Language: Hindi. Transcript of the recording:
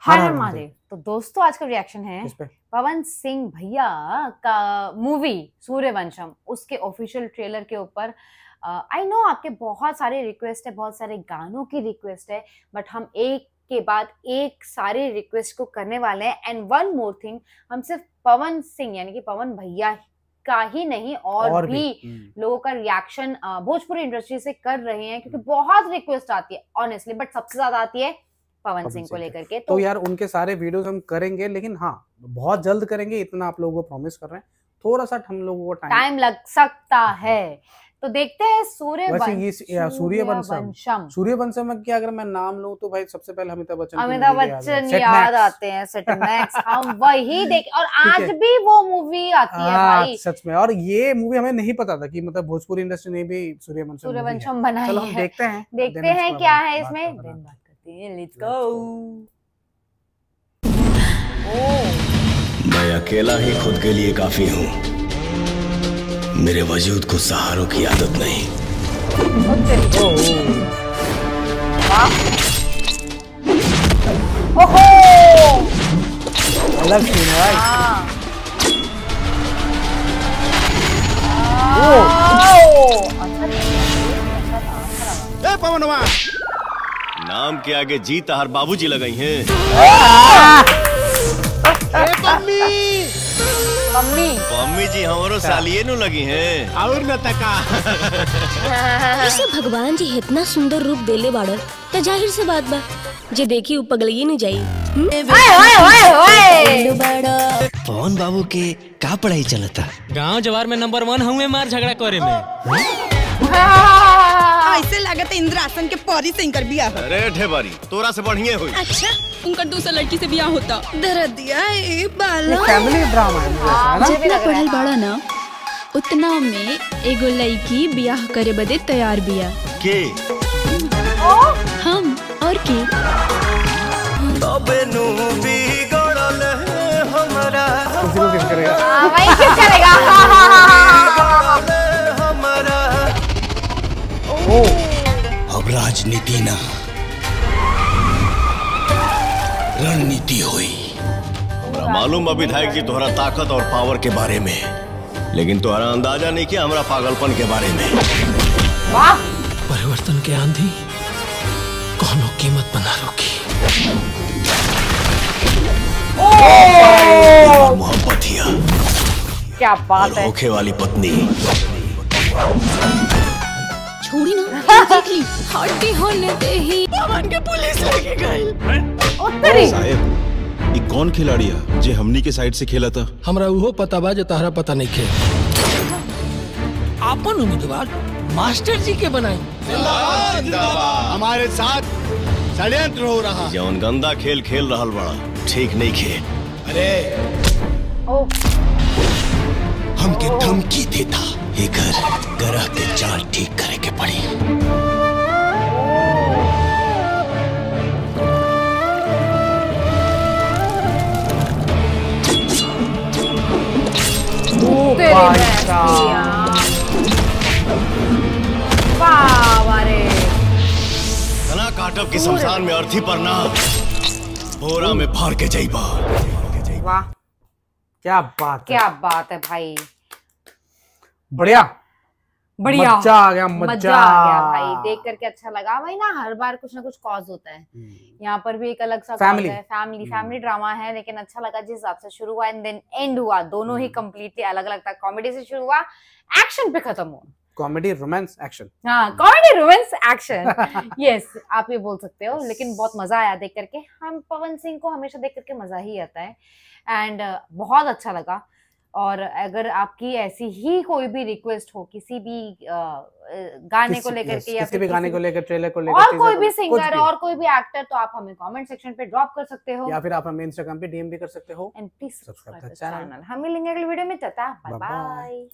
हर हर महादेव। तो दोस्तों आज का रिएक्शन है पवन सिंह भैया का मूवी सूर्यवंशम, उसके ऑफिशियल ट्रेलर के ऊपर। आई नो आपके बहुत सारे रिक्वेस्ट है, बहुत सारे गानों की रिक्वेस्ट है, बट हम एक के बाद एक सारे रिक्वेस्ट को करने वाले हैं। एंड वन मोर थिंग, हम सिर्फ पवन सिंह यानी कि पवन भैया का ही नहीं और भी लोगों का रिएक्शन भोजपुरी इंडस्ट्री से कर रहे हैं, क्योंकि बहुत रिक्वेस्ट आती है ऑनेस्टली, बट सबसे ज्यादा आती है पवन सिंह को लेकर के। तो यार उनके सारे वीडियोस हम करेंगे, लेकिन हाँ बहुत जल्द करेंगे, इतना आप लोगों को प्रॉमिस कर रहे हैं। थोड़ा सा हम लोगों को टाइम लग सकता है। तो देखते हैं सूर्यवंशम में क्या, अगर मैं नाम लूं तो भाई सबसे पहले अमिताभ बच्चन याद आते हैं। सेट मैक्स हम वही देख, और आज भी वो मूवी आती है भाई सच में। और ये मूवी हमें नहीं पता था कि मतलब भोजपुरी इंडस्ट्री ने भी सूर्यवंशम बनाई है। चलो हम देखते हैं क्या है इसमें। Let's go. मैं अकेला ही खुद के लिए काफी हूँ, मेरे वजूद को सहारों की आदत नहीं। ओहो अलग सीन है भाई। पवनवा नाम के आगे जी तहार बाबूजी लगाई हैं। मम्मी जी हमारो सालिए नु लगी हैं और न तका। इसे भगवान जी इतना सुंदर रूप देले बाड़न, तो जाहिर से बात बा जे देखी उ पगलिए नहीं जाई। पवन बाबू के का पढ़ाई चलता? गांव जवार में नंबर 1 हुए मार झगड़ा करे में। ऐसे लागत है इंद्रासन के पौरी से इनकर बिया। अरे ढेबारी तोरा से बढ़िया हुई। अच्छा उनका दूसरा लड़की से बिया होता। दरदिया ए बाला फैमिली ड्रामा है। जितना पढ़ल बड़ा ना उतना में एगो लड़की बियाह करे बदे तैयार बिया। के? हम और के? तबे नु भी गड़ल हमरा। किस करेगा? भाई किस करेगा? अब राजनीति ना रणनीति हुई। हमरा मालूम है विधायक जी तोहरा ताकत और पावर के बारे में, लेकिन तोहरा अंदाजा नहीं किया हमरा पागलपन के बारे में। वाह! परिवर्तन के आंधी कोनो कीमत बना रोकी। मोहब्बत हिया, क्या बात है। होखे वाली पत्नी छोड़ी ना देख ली हटी होने दे ही पवन के पुलिस लेके गई। साहब ये कौन खिलाड़ी है जे हमनी के साइड से खेला था? हमरा उहो पता बा जो तारा पता नहीं खे। आपन उम्मीदवार मास्टर जी के बनाई। हमारे साथ षड्यंत्र हो रहा। जौन गंदा खेल खेल रहल बड़ा ठीक नहीं खे। अरे हमके धमकी देता एकर गरह के चाल ठीक करे के पड़ी। तना काटब की शमशान में अर्थी पर ना बोरा में भर के जाइबा। वाह क्या बात, क्या बात है भाई। बढ़िया बढ़िया, मजा आ गया, मजा आ गया भाई। देख करके अच्छा लगा भाई। ना हर बार कुछ ना कुछ कॉज होता है, यहाँ पर भी एक अलग सा फैमिली ड्रामा है, लेकिन अच्छा लगा जिस हिसाब से शुरू हुआ एंड देन एंड हुआ। दोनों ही कम्प्लीटली अलग अलग था। कॉमेडी से शुरू हुआ, एक्शन पे खत्म हुआ। Comedy romance action. हाँ कॉमेडी रोमांस एक्शन, यस आप ये बोल सकते हो। लेकिन बहुत मजा आया देख करके। हम पवन सिंह को हमेशा देख करके मजा ही आता है एंड बहुत अच्छा लगा। और अगर आपकी ऐसी ही कोई भी रिक्वेस्ट हो किसी भी गाने को लेकर के या किसी भी गाने को लेकर, ट्रेलर को लेकर, और कोई भी सिंगर और कोई भी एक्टर, तो आप हमें कमेंट सेक्शन पे ड्रॉप कर सकते हो, या फिर आप हमें इंस्टाग्राम पे डीएम भी कर सकते हो। And please subscribe the channel. हम मिलेंगे अगले वीडियो में। Tata bye bye.